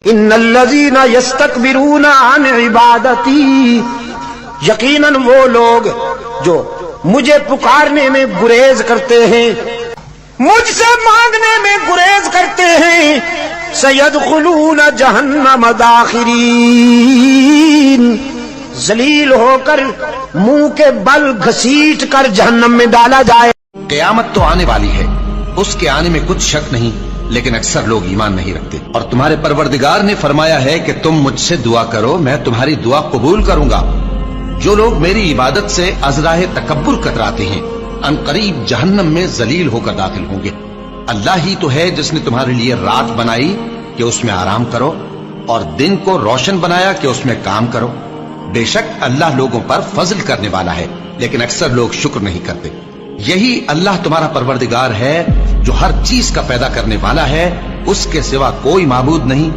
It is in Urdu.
ان الذین یستکبرون عن عبادتی، یقیناً وہ لوگ جو مجھے پکارنے میں گریز کرتے ہیں، مجھ سے مانگنے میں گریز کرتے ہیں، سیدخلون جہنم داخرین، ذلیل ہو کر منہ کے بل گھسیٹ کر جہنم میں ڈالا جائے۔ قیامت تو آنے والی ہے، اس کے آنے میں کچھ شک نہیں، لیکن اکثر لوگ ایمان نہیں رکھتے۔ اور تمہارے پروردگار نے فرمایا ہے کہ تم مجھ سے دعا کرو، میں تمہاری دعا قبول کروں گا۔ جو لوگ میری عبادت سے ازراہ تکبر کتراتے ہیں، ان قریب جہنم میں ذلیل ہو کر داخل ہوں گے۔ اللہ ہی تو ہے جس نے تمہارے لیے رات بنائی کہ اس میں آرام کرو، اور دن کو روشن بنایا کہ اس میں کام کرو۔ بے شک اللہ لوگوں پر فضل کرنے والا ہے، لیکن اکثر لوگ شکر نہیں کرتے۔ یہی اللہ تمہارا پروردگار ہے جو ہر چیز کا پیدا کرنے والا ہے، اس کے سوا کوئی معبود نہیں۔